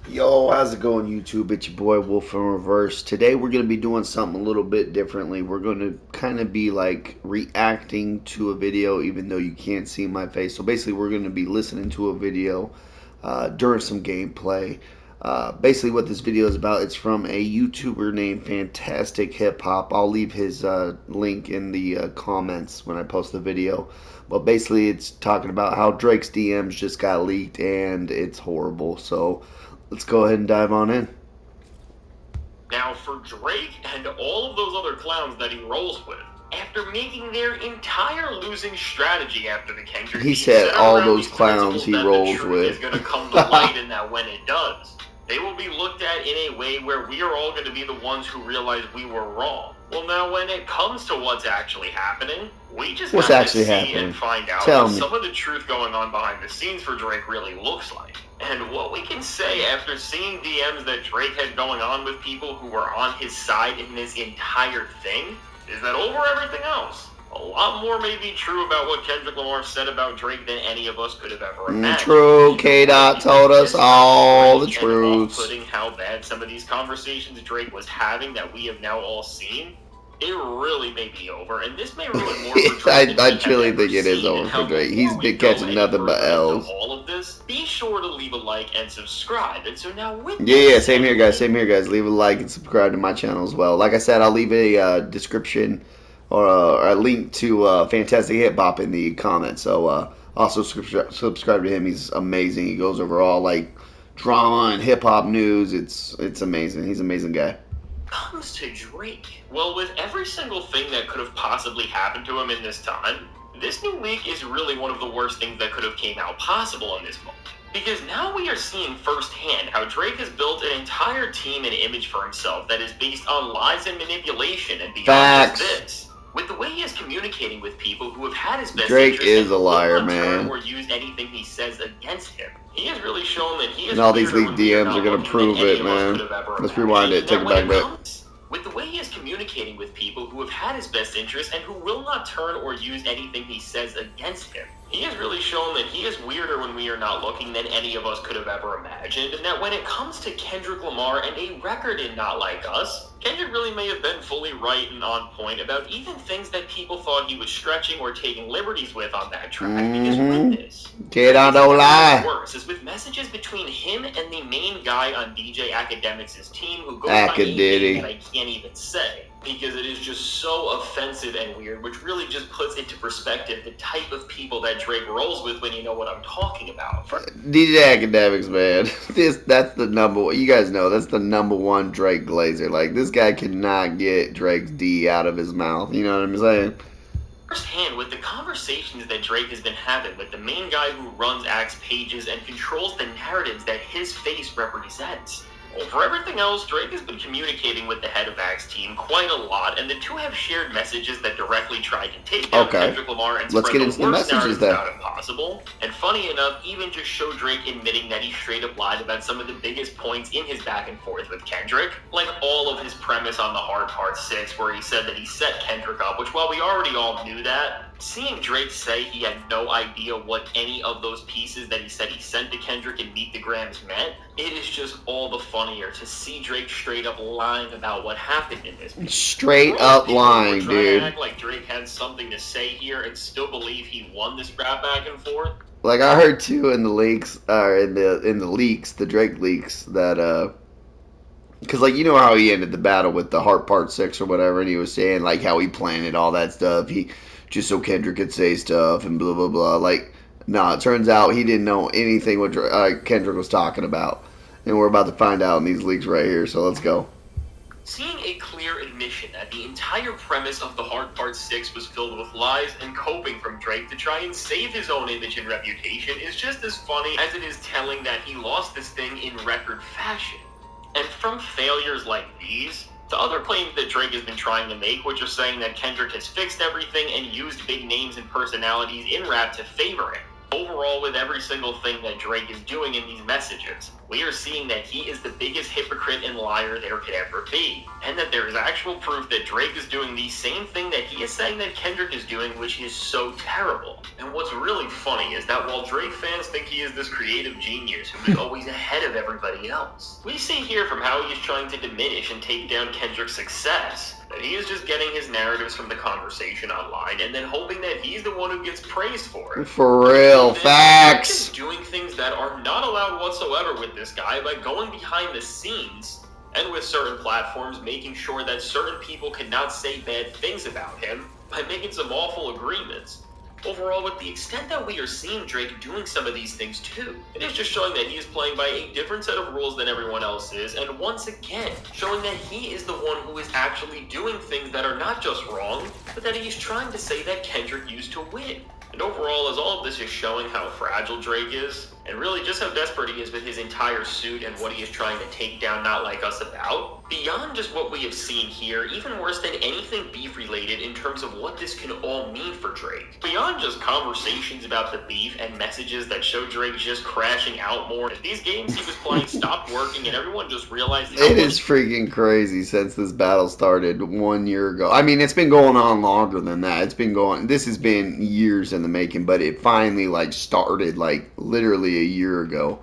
Yo, how's it going, YouTube? It's your boy Wolf in Reverse. Today we're going to be doing something a little bit differently. We're going to kind of be like reacting to a video even though you can't see my face. So basically, we're going to be listening to a video during some gameplay. Basically, what this video is about, it's from a YouTuber named Fantastic Hip Hop. I'll leave his link in the comments when I post the video. But basically, it's talking about how Drake's DMs just got leaked and it's horrible. So let's go ahead and dive on in. Now, for Drake and all of those other clowns that he rolls with, after making their entire losing strategy after the Kendrick, He said all those clowns he rolls the truth with. is going to come to light, and that when it does, they will be looked at in a way where we are all going to be the ones who realize we were wrong. Well, now when it comes to what's actually happening, we just What's got actually to see happening? and find out Tell what me. some of the truth going on behind the scenes for Drake really looks like. And what we can say after seeing DMs that Drake had going on with people who were on his side in this entire thing is that over everything else, a lot more may be true about what Kendrick Lamar said about Drake than any of us could have ever imagined. True, K-Dot told us all the truths. Off-putting how bad some of these conversations Drake was having that we have now all seen, it really may be over, and this may ruin more for Drake. I truly think it is over for Drake. He's been catching nothing but L's. All of this, be sure to leave a like and subscribe. And so now with Yeah, same here, guys. Same here, guys. Leave a like and subscribe to my channel as well. Like I said, I'll leave a description or a link to Fantastic Hip Hop in the comments. So also subscribe to him. He's amazing. He goes over all like drama and hip hop news. It's amazing. He's an amazing guy. Comes to Drake, well, with every single thing that could have possibly happened to him in this time, this new leak is really one of the worst things that could have came out possible in this moment. Because now we are seeing firsthand how Drake has built an entire team and image for himself that is based on lies and manipulation, and beyond just this, with the way he is communicating with people who have had his best Drake interest is a liar, man. or use anything he says against him. He has really shown that he is. And all these leaked DMs are gonna prove it, man. Let's rewind it. Take it back a bit. With the way he is communicating with people who have had his best interests and who will not turn or use anything he says against him, he has really shown that he is weirder when we are not looking than any of us could have ever imagined, and that when it comes to Kendrick Lamar and a record in Not Like Us, Kendrick really may have been fully right and on point about even things that people thought he was stretching or taking liberties with on that track, because with this, Get on, don't lie. Worse is with messages between him and the main guy on DJ Academics' team who goes by a name that I can't even say, because it is just so offensive and weird, which really just puts into perspective the type of people that Drake rolls with when you know what I'm talking about. DJ Academics, man. That's the number one. You guys know that's the number one Drake glazer. Like, this guy cannot get Drake's D out of his mouth. You know what I'm saying? Firsthand with the conversations that Drake has been having with the main guy who runs Axe pages and controls the narratives that his face represents. Well, for everything else, Drake has been communicating with the head of Axe team quite a lot, and the two have shared messages that directly try to take down Kendrick Lamar and spread the worst narrative about him possible. And funny enough, even just show Drake admitting that he straight up lied about some of the biggest points in his back and forth with Kendrick, like all of his premise on the Hard Part 6, where he said that he set Kendrick up, which while we already all knew that, seeing Drake say he had no idea what any of those pieces that he said he sent to Kendrick and Meet the Grams meant, it is just all the funnier to see Drake straight up lying about what happened in this. Straight up lying, dude. To act like Drake had something to say here and still believe he won this rap back and forth. Like I heard too in the leaks, in the leaks, the Drake leaks, that because like you know how he ended the battle with the Heart Part 6 or whatever, and he was saying like how he planted all that stuff. He just so Kendrick could say stuff and blah blah blah. Like, it turns out he didn't know anything what Kendrick was talking about, and we're about to find out in these leaks right here. So let's go. Seeing a clear admission that the entire premise of the Hard Part 6 was filled with lies and coping from Drake to try and save his own image and reputation is just as funny as it is telling that he lost this thing in record fashion. And from failures like these, to other claims that Drake has been trying to make, which are saying that Kendrick has fixed everything and used big names and personalities in rap to favor him. Overall, with every single thing that Drake is doing in these messages, we are seeing that he is the biggest hypocrite and liar there could ever be, and that there is actual proof that Drake is doing the same thing that he is saying that Kendrick is doing, which is so terrible. And what's really funny is that while Drake fans think he is this creative genius who is always ahead of everybody else, we see here from how he is trying to diminish and take down Kendrick's success that he is just getting his narratives from the conversation online and then hoping that he's the one who gets praised for it. For real, facts. Just doing things that are not allowed whatsoever with this guy by going behind the scenes and with certain platforms making sure that certain people cannot say bad things about him by making some awful agreements. Overall, with the extent that we are seeing Drake doing some of these things too, it is just showing that he is playing by a different set of rules than everyone else is, and once again, showing that he is the one who is actually doing things that are not just wrong, but that he is trying to say that Kendrick used to win. And overall, as all of this is showing how fragile Drake is, and really just how desperate he is with his entire suit and what he is trying to take down Not Like Us about, beyond just what we have seen here, even worse than anything beef related in terms of what this can all mean for Drake. Beyond just conversations about the beef and messages that show Drake just crashing out more, as these games he was playing stopped working and everyone just realized it is freaking crazy since this battle started 1 year ago. I mean, it's been going on longer than that. This has been years in the making, but it finally started literally a year ago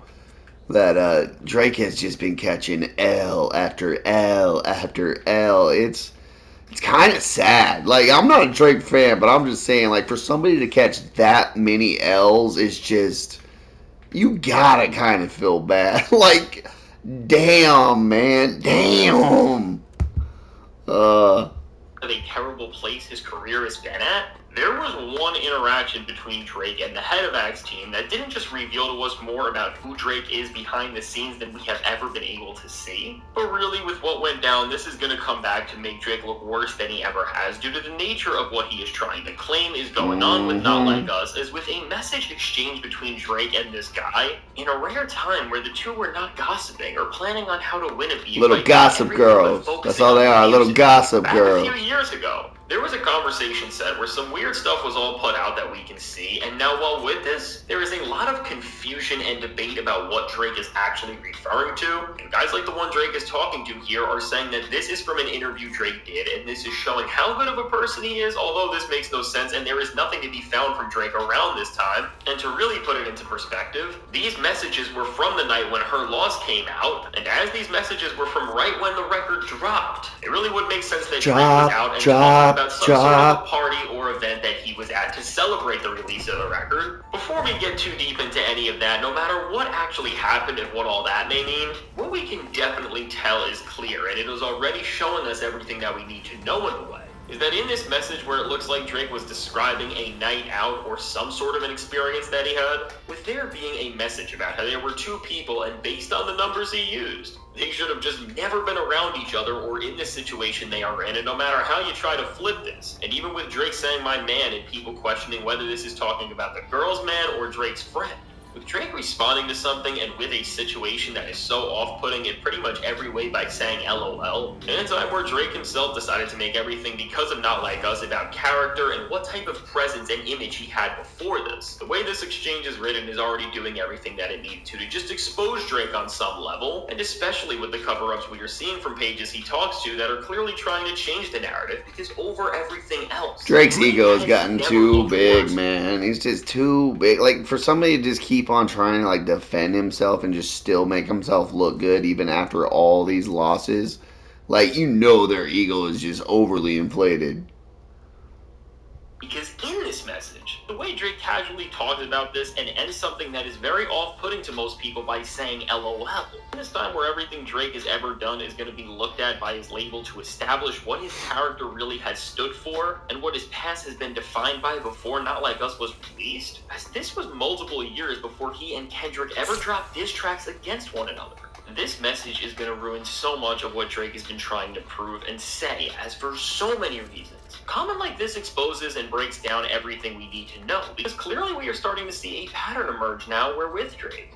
that Drake has just been catching L after L after L. It's kind of sad. I'm not a Drake fan, but I'm just saying, for somebody to catch that many L's is just, you gotta kind of feel bad. Damn, man, damn. A terrible place his career has been at. There was one interaction between Drake and the head of Axe team that didn't just reveal to us more about who Drake is behind the scenes than we have ever been able to see, but really with what went down, this is going to come back to make Drake look worse than he ever has due to the nature of what he is trying to claim is going on with Not Like Us, as with a message exchange between Drake and this guy in a rare time where the two were not gossiping or planning on how to win a beef. Little gossip girls. That's all they are, little gossip girls. A few years ago, there was a conversation set where some weird stuff was all put out that we can see, and now while with this, there is a lot of confusion and debate about what Drake is actually referring to, and guys like the one Drake is talking to here are saying that this is from an interview Drake did, and this is showing how good of a person he is, although this makes no sense, and there is nothing to be found from Drake around this time. And to really put it into perspective, these messages were from the night when Her Loss came out, and as these messages were from right when the record dropped, it really would make sense that Drake was out and talking about some sort of a party or event that he was at to celebrate the release of the record. Before we get too deep into any of that, no matter what actually happened and what all that may mean, what we can definitely tell is clear, and it is already showing us everything that we need to know in a way, is that in this message where it looks like Drake was describing a night out or some sort of an experience that he had, with there being a message about how there were two people and based on the numbers he used, they should have just never been around each other or in the situation they are in, and no matter how you try to flip this, and even with Drake saying my man and people questioning whether this is talking about the girl's man or Drake's friend, with Drake responding to something and with a situation that is so off-putting in pretty much every way by saying LOL, in a time where Drake himself decided to make everything because of Not Like Us about character and what type of presence and image he had before this, the way this exchange is written is already doing everything that it needed to just expose Drake on some level, and especially with the cover-ups we are seeing from pages he talks to that are clearly trying to change the narrative, because over everything else, Drake's ego has gotten too big, man. He's just too big. For somebody to just keep on trying to defend himself and just still make himself look good even after all these losses, their ego is just overly inflated. Because in this message, the way Drake casually talks about this and ends something that is very off-putting to most people by saying LOL. In this time where everything Drake has ever done is going to be looked at by his label to establish what his character really has stood for and what his past has been defined by before Not Like Us was released, as this was multiple years before he and Kendrick ever dropped diss tracks against one another. This message is going to ruin so much of what Drake has been trying to prove and say, as for so many reasons. Comment like this exposes and breaks down everything we need to know, because clearly we are starting to see a pattern emerge now where with Drake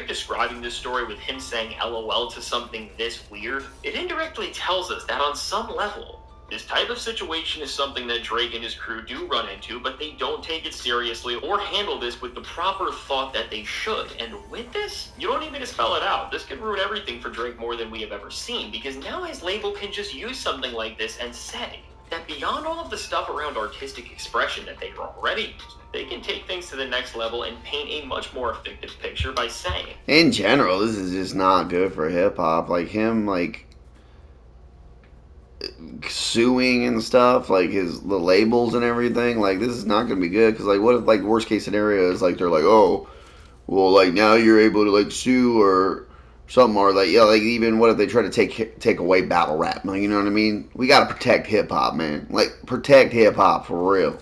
describing this story with him saying LOL to something this weird, it indirectly tells us that on some level, This type of situation is something that Drake and his crew do run into, but they don't take it seriously or handle this with the proper thought that they should. And with this, you don't need me to spell it out. This could ruin everything for Drake more than we have ever seen, because now his label can just use something like this and say that beyond all of the stuff around artistic expression that they've already used, they can take things to the next level and paint a much more effective picture by saying, in general, this is just not good for hip hop. Like him, like suing and stuff, like the labels and everything. Like this is not gonna be good. Cause like, what if like worst case scenario is like they're like, oh, well, like now you're able to like sue or something, or like yeah, like even what if they try to take away battle rap? Like, you know what I mean? We gotta protect hip hop, man. Like protect hip hop for real.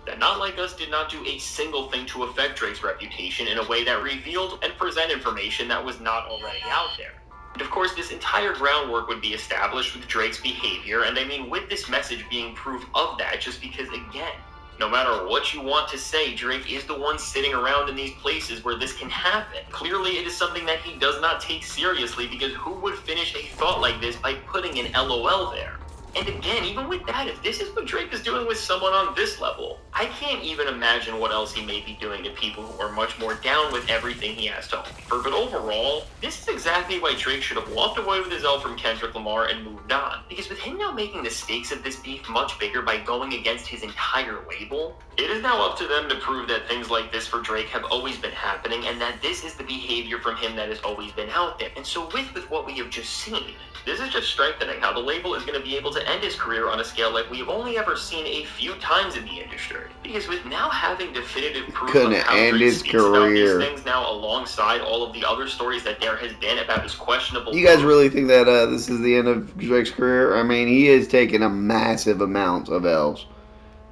That Not Like Us did not do a single thing to affect Drake's reputation in a way that revealed and present information that was not already out there. And of course, this entire groundwork would be established with Drake's behavior, and I mean with this message being proof of that, just because, again, no matter what you want to say, Drake is the one sitting around in these places where this can happen. Clearly, it is something that he does not take seriously, because who would finish a thought like this by putting an LOL there? And again, even with that, if this is what Drake is doing with someone on this level, I can't even imagine what else he may be doing to people who are much more down with everything he has to offer. But overall, this is exactly why Drake should have walked away with his L from Kendrick Lamar and moved on. Because with him now making the stakes of this beef much bigger by going against his entire label, it is now up to them to prove that things like this for Drake have always been happening, and that this is the behavior from him that has always been out there. And so with what we have just seen, this is just strengthening how the label is going to be able to end his career on a scale like we have only ever seen a few times in the industry. Because with now having definitive proof of how Drake speaks about these things now alongside all of the other stories that there has been about his questionable... You guys really think that this is the end of Drake's career? I mean, he has taken a massive amount of L's.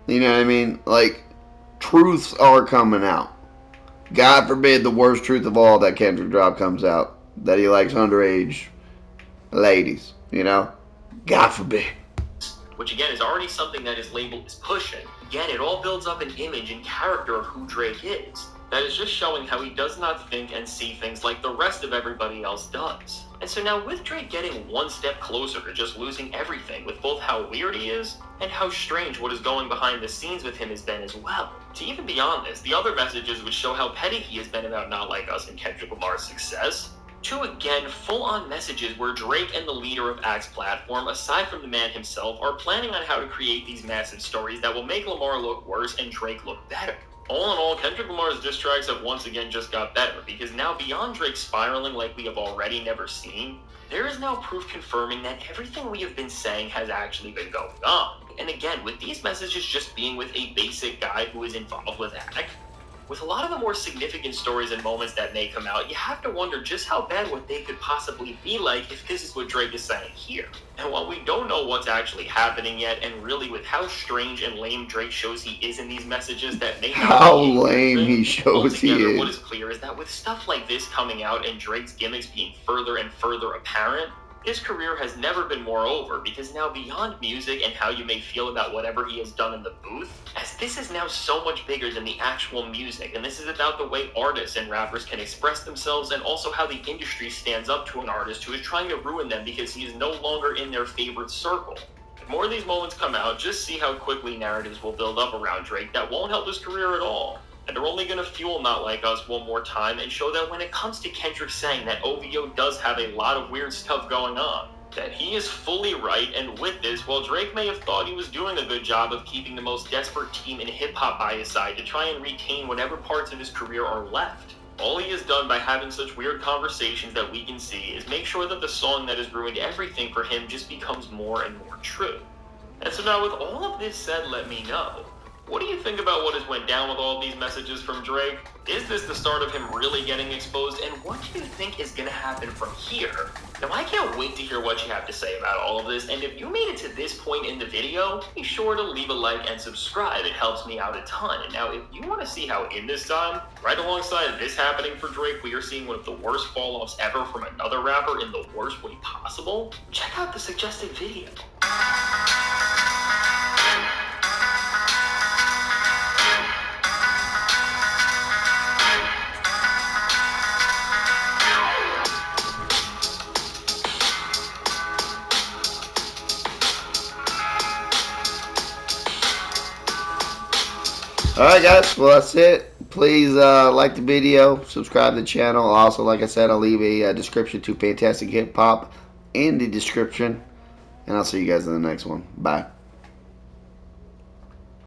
You know what I mean? Like, truths are coming out. God forbid the worst truth of all that Kendrick drop comes out. That he likes underage ladies, you know? God forbid. Which again is already something that his label is pushing. Again, it all builds up an image and character of who Drake is. That is just showing how he does not think and see things like the rest of everybody else does. And so now with Drake getting one step closer to just losing everything, with both how weird he is and how strange what is going behind the scenes with him has been as well. To even beyond this, the other messages would show how petty he has been about Not Like Us and Kendrick Lamar's success. Two, again, full-on messages where Drake and the leader of Axe platform, aside from the man himself, are planning on how to create these massive stories that will make Lamar look worse and Drake look better. All in all, Kendrick Lamar's diss tracks have once again just got better, because now beyond Drake spiraling like we have already never seen, there is now proof confirming that everything we have been saying has actually been going on. And again, with these messages just being with a basic guy who is involved with Axe, with a lot of the more significant stories and moments that may come out, you have to wonder just how bad what they could possibly be like if this is what Drake is saying here. And while we don't know what's actually happening yet, and really with how strange and lame Drake shows he is in these messages, that may not how be lame he shows he is. What is clear is that with stuff like this coming out and Drake's gimmicks being further and further apparent, his career has never been more over, because now beyond music and how you may feel about whatever he has done in the booth, as this is now so much bigger than the actual music, and this is about the way artists and rappers can express themselves, and also how the industry stands up to an artist who is trying to ruin them because he is no longer in their favorite circle. If more of these moments come out, just see how quickly narratives will build up around Drake that won't help his career at all. And they're only going to fuel Not Like Us one more time and show that when it comes to Kendrick saying that OVO does have a lot of weird stuff going on, that he is fully right. And with this, while Drake may have thought he was doing a good job of keeping the most desperate team in hip-hop by his side to try and retain whatever parts of his career are left, all he has done by having such weird conversations that we can see is make sure that the song that has ruined everything for him just becomes more and more true. And so now with all of this said, let me know, what do you think about what has went down with all these messages from Drake? Is this the start of him really getting exposed? And what do you think is going to happen from here? Now, I can't wait to hear what you have to say about all of this. And if you made it to this point in the video, be sure to leave a like and subscribe. It helps me out a ton. And now, if you want to see how in this time, right alongside this happening for Drake, we are seeing one of the worst fall-offs ever from another rapper in the worst way possible, check out the suggested video. Alright guys, well that's it. Please like the video, subscribe to the channel. Also, like I said, I'll leave a description to Fantastic Hip Hop in the description. And I'll see you guys in the next one. Bye.